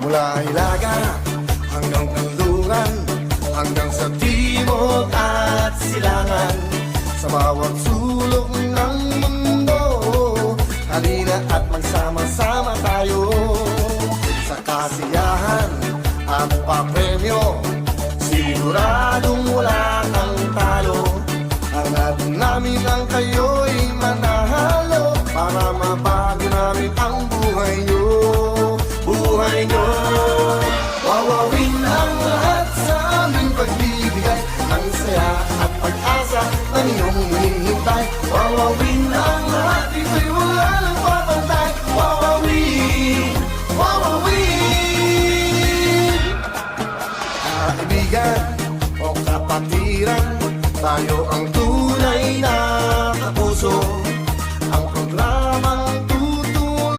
Mula Ilaga hanggang Kanluran, hanggang sa timog at silangan, sa bawat sulok ng mundo, halina at magsama-sama tayo. Sa kasiyahan at papremyo, siguradong wala kang talo. Hangad namin ang